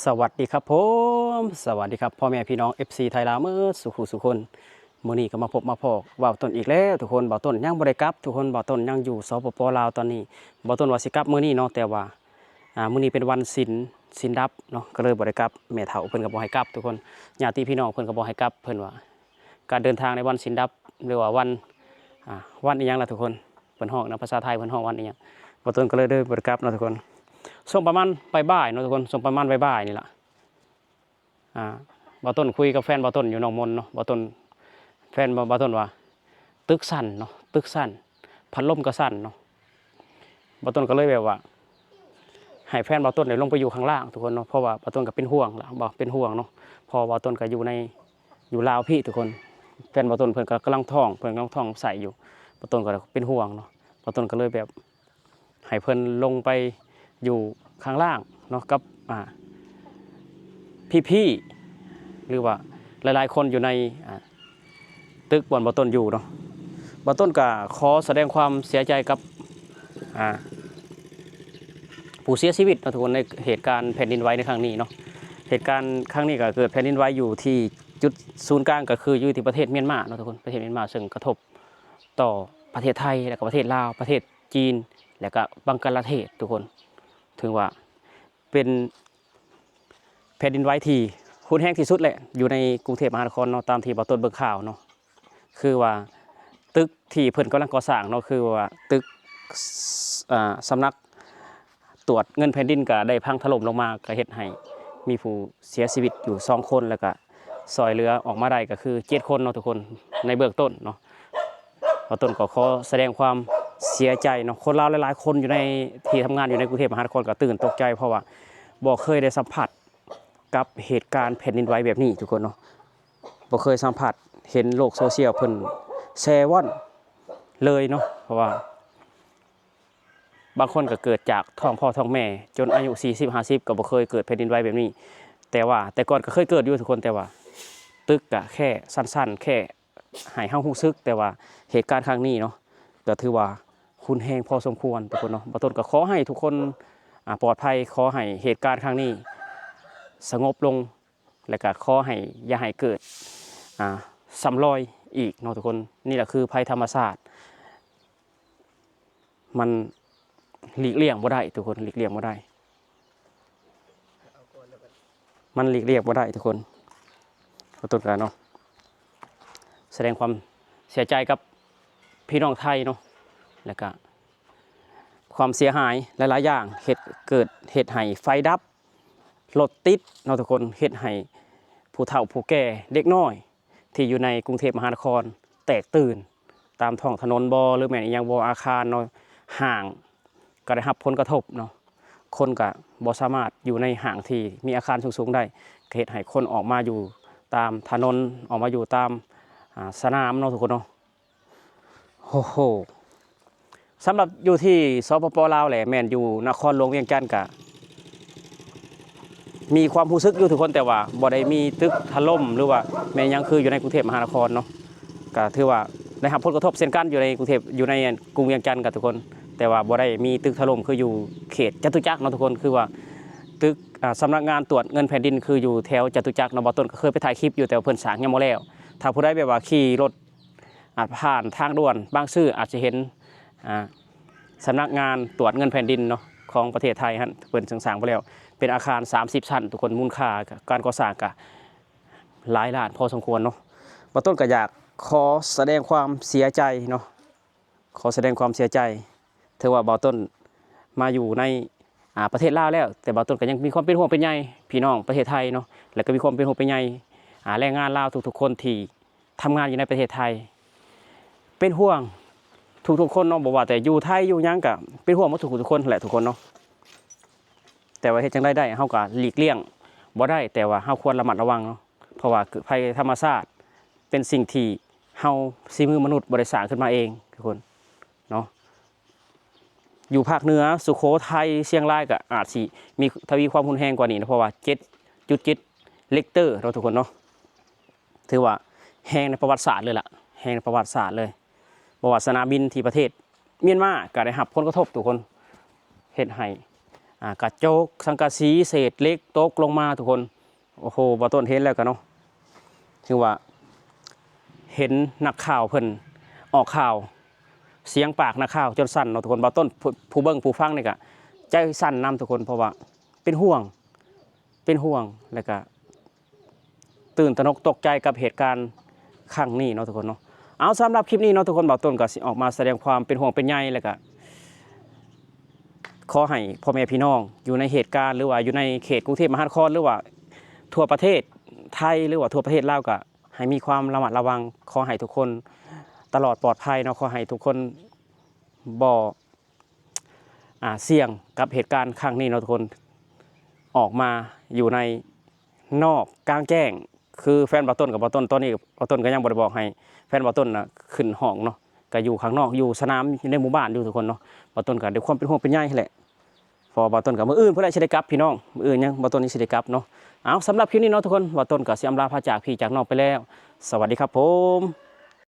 สวัสดีครับผมสวัสดีครับพ่อแม่พี่น้อง FC ไทยลาวเมื่อสุคนมื้อนี้ก็มาพบมาพอว่าวต้นอีกแล้วทุกคนบ่าวต้นยังบ่ได้กลับทุกคนบ่าวต้นยังอยู่สปปลาวตอนนี้บ่าวต้นว่าสิกลับมื้อนี้เนาะแต่ว่ามื้อนี้เป็นวันศีลดับเนาะก็เลยบ่ได้กลับแม่เฒ่าเพิ่นก็บ่ให้กลับทุกคนญาติพี่น้องเพิ่นก็บ่ให้กลับเพิ่นว่าการเดินทางในวันศีลดับหรือว่าวันอีหยังล่ะทุกคนเพิ่นฮ้องนะภาษาไทยเพิ่นฮ้องวันอีหยังบ่าวต้นก็เลยบ่ได้กลับเนาะทุกคนช่วงประมาณบ่ายๆเนาะทุกคนช่วงประมาณบ่ายๆนี่ล่ะบ่าวต้นคุยกับแฟนบ่าวต้นอยู่หนองมนเนาะบ่าวต้นแฟนบ่าวต้นว่าตึกสั่นเนาะตึกสั่นพัดลมก็สั่นเนาะบ่าวต้นก็เลยแบบว่าให้แฟนบ่าวต้นลงไปอยู่ข้างล่างทุกคนเนาะเพราะว่าบ่าวต้นก็เป็นห่วงล่ะบ่เป็นห่วงเนาะพอบ่าวต้นก็อยู่ลาวพี่ทุกคนแฟนบ่าวต้นเพิ่นก็กำลังท้องใส่อยู่บ่าวต้นก็เป็นห่วงเนาะบ่าวต้นก็เลยแบบให้เพิ่นลงไปอยู่ข้างล่างเนาะกับพี่ๆหรือว่าหลายๆคนอยู่ในตึกบ่อนบ่ต้นอยู่เนาะบ่ต้นก็ขอแสดงความเสียใจกับผู้เสียชีวิตทุกคนในเหตุการณ์แผ่นดินไหวในครั้งนี้เนาะเหตุการณ์ครั้งนี้ก็เกิดแผ่นดินไหวอยู่ที่จุดศูนย์กลางก็คืออยู่ที่ประเทศเมียนมาเนาะทุกคนประเทศเมียนมาซึ่งกระทบต่อประเทศไทยและก็ประเทศลาวประเทศจีนและก็บังกลาเทศทุกคนถึงว่าเป็นแผ่นดินไหวที่รุนแรงที่สุดแหละอยู่ในกรุงเทพมหานครเนาะตามที่บ่ต้นเบิ่งข่าวเนาะคือว่าตึกที่เพิ่นกำลังก่อสร้างเนาะคือว่าตึกสำนักตรวจเงินแผ่นดินก็ได้พังถล่มลงมาก็เฮ็ดให้มีผู้เสียชีวิตอยู่2คนแล้วก็ซอยเรือออกมาได้ก็คือ7คนเนาะทุกคนในเบื้องต้นเนาะบ่ต้นก็ขอแสดงความเสียใจเนาะคนลาวหลายๆคนอยู่ในที่ทำงานอยู่ในกรุงเทพมหานครก็ตื่นตกใจเพราะว่าบ่เคยได้สัมผัสกับเหตุการณ์แผ่นดินไหวแบบนี้ทุกคนเนาะบ่เคยสัมผัสเห็นโลกโซเชียลเพิ่นแชร์ว่อนเลยเนาะเพราะว่าบางคนก็เกิดจากท้องพ่อท้องแม่จนอายุ40-50ก็บ่เคยเกิดแผ่นดินไหวแบบนี้แต่ก่อนก็เคยเกิดอยู่ทุกคนแต่ว่าตึกก็แค่สั้นๆแค่ให้เฮารู้สึกแต่ว่าเหตุการณ์ครั้งนี้เนาะก็ถือว่ารุนแรงพอสมควรทุกคนเนาะบ่ต้นก็ขอให้ทุกคนปลอดภัยขอให้เหตุการณ์ครั้งนี้สงบลงและก็ขอให้อย่าให้เกิดซ้ำรอยอีกเนาะทุกคนนี่แหละคือภัยธรรมชาติมันหลีกเลี่ยงบ่ได้ทุกคนหลีกเลี่ยงบ่ได้มันหลีกเลี่ยงบ่ได้ทุกคนขอโทษกันเนาะแสดงความเสียใจกับพี่น้องไทยเนาะแล้วก็ความเสียหายหลายๆอย่างเกิดเหตุให้ไฟดับรถติดเนาะทุกคนเฮ็ดให้ผู้เฒ่าผู้แก่เด็กน้อยที่อยู่ในกรุงเทพมหานครแตกตื่นตามท้องถนนบ่หรือแม้อย่างบ่อาคารเนาะห้างก็ได้รับผลกระทบเนาะคนก็บ่สามารถอยู่ในห้างที่มีอาคารสูงๆได้เฮ็ดให้คนออกมาอยู่ตามถนนออกมาอยู่ตามสนามเนาะทุกคนเนาะโอ้โหสำหรับอยู่ที่สปปลาวแหละแม่นอยู่นครหลวงเวียงจันทน์ก็มีความรู้สึกอยู่ทุกคนแต่ว่าบ่ได้มีตึกถล่มหรือว่าแม้ยังคืออยู่ในกรุงเทพมหานครเนาะก็ถือว่าได้รับผลกระทบเช่นกันอยู่ในกรุงเทพอยู่ในกรุงเวียงจันทน์กับทุกคนแต่ว่าบ่ได้มีตึกถล่มคืออยู่เขตจตุจักรเนาะทุกคนคือว่าตึกสำนักงานตรวจเงินแผ่นดินคืออยู่แถวจตุจักรเนาะบ่ต้นก็เคยไปถ่ายคลิปอยู่แต่เพิ่นสร้างยังบ่แล้วถ้าผู้ใดแบบว่าขี่รถผ่านทางด่วนบางซื่ออาจจะเห็นสำนักงานตรวจเงินแผ่นดินเนาะของประเทศไทยฮะเพิ่นสร้างบ่แล้วเป็นอาคาร30ชั้นทุกคนมูลค่าการก่อสร้างก็หลายล้านพอสมควรเนาะบ่ต้นก็อยากขอแสดงความเสียใจเนาะขอแสดงความเสียใจถือว่าบ่ต้นมาอยู่ในประเทศลาวแล้วแต่บ่ต้นก็ยังมีความเป็นห่วงเป็นใยพี่น้องประเทศไทยเนาะแล้วก็มีความเป็นห่วงเป็นใยแรงงานลาวทุกๆคนที่ทำงานอยู่ในประเทศไทยเป็นห่วงทุกๆคนเนาะบ่ว่าแต่อยู่ไทยอยู่หยังก็เป็นห่วงหมดทุกคนแหละทุกคนเนาะแต่ว่าเฮ็ดจังได้เฮาก็หลีกเลี่ยงบ่ได้แต่ว่าเฮาควรระมัดระวังเนาะเพราะว่าภัยธรรมชาติเป็นสิ่งที่เฮาฝีมือมนุษย์บ่ได้สร้างขึ้นมาเองทุกคนเนาะอยู่ภาคเหนือสุโขทัยเชียงรายก็อาจสิมีทวีความรุนแรงกว่านี้นะเพราะว่า 7.7 ริกเตอร์เราทุกคนเนาะถือว่าแรงในประวัติศาสตร์เลยล่ะแรงในประวัติศาสตร์เลยประวัติสนามบินที่ประเทศเมียนมาก็ได้รับผลกระทบทุกคนเฮ็ดให้ กระจกสังกะสีเศษเล็กตกลงมาทุกคนโอ้โหบ่ต้นเห็นแล้วกันเนาะคือว่าเห็นนักข่าวเพิ่นออกข่าวเสียงปากนักข่าวจนสั่นเนาะทุกคนบ่ต้นผู้เบิ่งผู้ฟังนี่ก็ใจสั่นนำทุกคนเพราะว่าเป็นห่วงแล้วก็ตื่นตระหนกตกใจกับเหตุการณ์ครั้งนี้เนาะทุกคนเนาะเอาสำหรับคลิปนี้เนาะทุกคนบ่ต้นก็สิออกมาแสดงความเป็นห่วงเป็นใยแล้วก็ขอให้พ่อแม่พี่น้องอยู่ในเหตุการณ์หรือว่าอยู่ในเขตกรุงเทพมหานครหรือว่าทั่วประเทศไทยหรือว่าทั่วประเทศลาวก็ให้มีความระมัดระวังขอให้ทุกคนตลอดปลอดภัยเนาะขอให้ทุกคนบ่เสี่ยงกับเหตุการณ์ครั้งนี้เนาะทุกคนออกมาอยู่ในนอกกลางแจ้งคือแฟนบ่ต้นกับบ่ต้นตอนนี้บ่ต้นก็ยังบ่ได้บอกให้แฟนบ่ต้นน่ะขึ้นห้องเนาะก็อยู่ข้างนอกอยู่สนามในหมู่บ้านอยู่ทุกคนเนาะบ่ต้นก็ด้วยความเป็นห่วงเป็นใยแหละพอบ่ต้นก็มื้ออื่นเพิ่นได้สิได้กลับพี่น้องมื้ออื่นยังบ่ต้นนี่สิได้กลับเนาะเอาสำหรับคลิปนี้เนาะทุกคนบ่ต้นก็สิอำลาพาจากพี่จากน้องไปแล้วสวัสดีครับผม